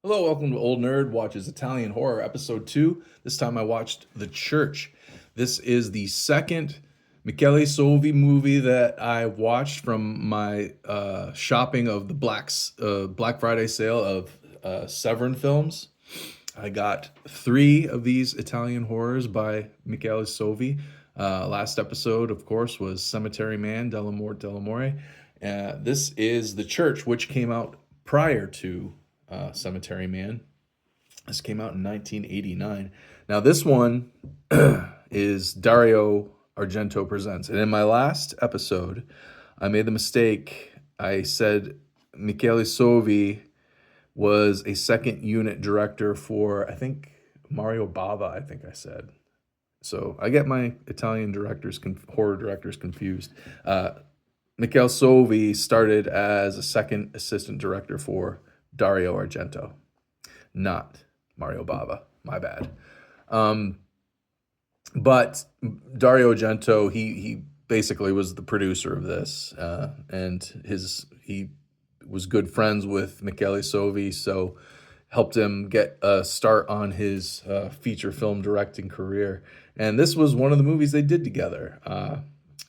Hello, welcome to Old Nerd Watches Italian Horror, Episode 2. This time I watched The Church. This is the second Michele Soavi movie that I watched from my shopping of the Black Friday sale of Severin Films. I got three of these Italian horrors by Michele Soavi. Last episode, of course, was Cemetery Man, Dell'Amore. This is The Church, which came out prior to Cemetery Man. This came out in 1989. Now, this one is Dario Argento Presents. And in my last episode, I made the mistake. I said Michele Soavi was a second unit director for, I think, Mario Bava, I think I said. So I get my Italian horror directors confused. Michele Soavi started as a second assistant director for Dario Argento, not Mario Bava. My bad. But Dario Argento, he basically was the producer of this, and he was good friends with Michele Soavi, so helped him get a start on his feature film directing career. And this was one of the movies they did together.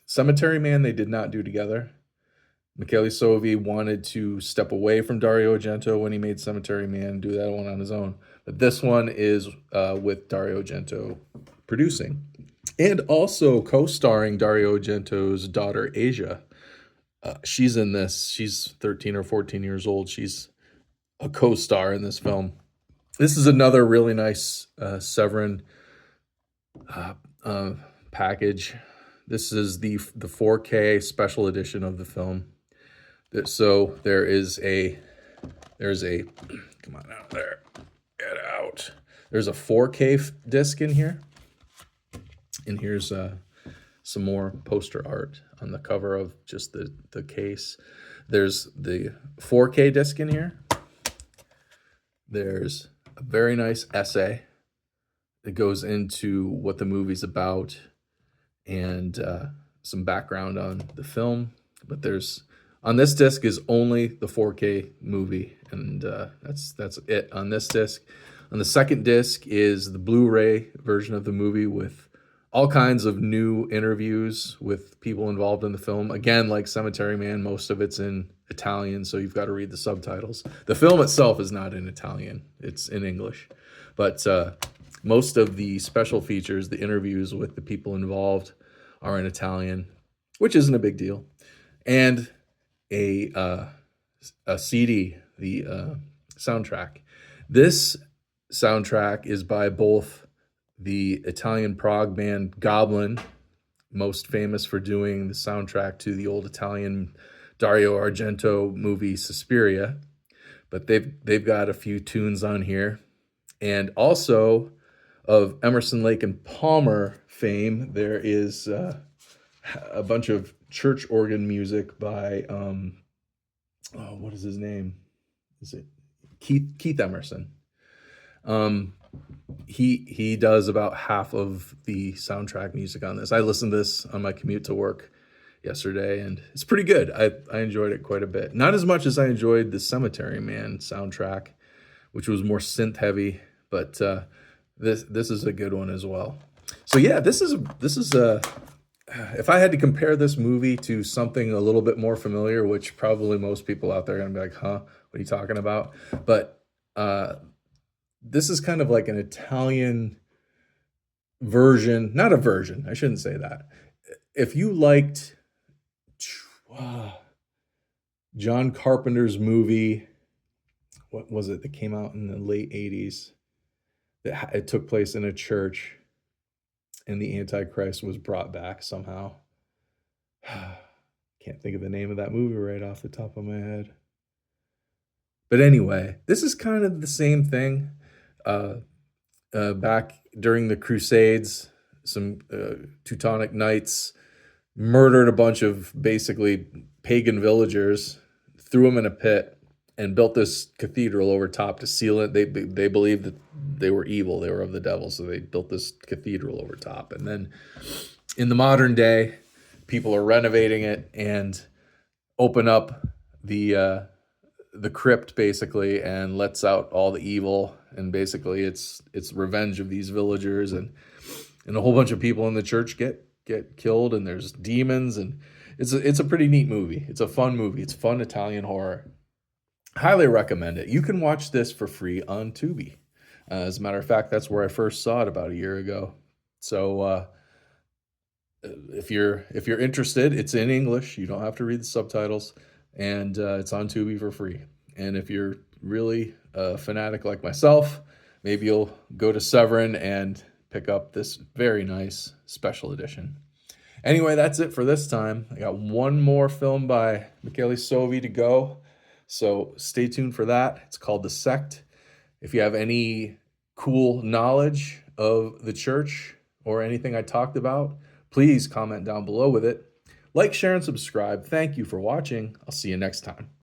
Cemetery Man they did not do together. Michele Soavi wanted to step away from Dario Argento when he made Cemetery Man, do that one on his own. But this one is with Dario Argento producing. And also co-starring Dario Argento's daughter, Asia. She's in this. She's 13 or 14 years old. She's a co-star in this film. This is another really nice Severin package. This is the 4K special edition of the film. So there's a come on out there, get out. There's a 4K disc in here, and here's some more poster art on the cover of just the case. There's the 4K disc in here. There's a very nice essay that goes into what the movie's about and some background on the film. But on this disc is only the 4K movie, and that's it on this disc. On the second disc is the Blu-ray version of the movie with all kinds of new interviews with people involved in the film. Again, like Cemetery Man, most of it's in Italian, so you've got to read the subtitles. The film itself is not in Italian, it's in English. But most of the special features, the interviews with the people involved, are in Italian, which isn't a big deal. And a CD, the soundtrack. This soundtrack is by both the Italian prog band Goblin, most famous for doing the soundtrack to the old Italian Dario Argento movie Suspiria, but they've got a few tunes on here, and also of Emerson, Lake and Palmer fame, there is a bunch of church organ music by what is his name? Is it Keith Emerson? He does about half of the soundtrack music on this. I listened to this on my commute to work yesterday, and it's pretty good. I enjoyed it quite a bit. Not as much as I enjoyed the Cemetery Man soundtrack, which was more synth heavy, but this is a good one as well. So yeah, this is a if I had to compare this movie to something a little bit more familiar, which probably most people out there are gonna be like, huh, what are you talking about? But this is kind of like an Italian version, not a version, I shouldn't say that. If you liked John Carpenter's movie, what was it that came out in the late 80s? It took place in a church, and the Antichrist was brought back somehow. Can't think of the name of that movie right off the top of my head. But anyway, this is kind of the same thing. Back during the Crusades, some Teutonic Knights murdered a bunch of basically pagan villagers, threw them in a pit, and built this cathedral over top to seal it. They believed that they were evil, they were of the devil, so they built this cathedral over top. And then in the modern day, people are renovating it and open up the the crypt basically and lets out all the evil, and basically it's revenge of these villagers, and a whole bunch of people in the church get killed, and there's demons, and it's a pretty neat movie. It's a fun movie. It's fun Italian horror. Highly recommend it. You can watch this for free on Tubi. As a matter of fact, that's where I first saw it about a year ago. So if you're interested, it's in English. You don't have to read the subtitles, and it's on Tubi for free. And if you're really a fanatic like myself, maybe you'll go to Severin and pick up this very nice special edition. Anyway, that's it for this time. I got one more film by Michele Soavi to go, so stay tuned for that. It's called The Sect. If you have any cool knowledge of the church or anything I talked about, please comment down below with it. Like, share, and subscribe. Thank you for watching. I'll see you next time.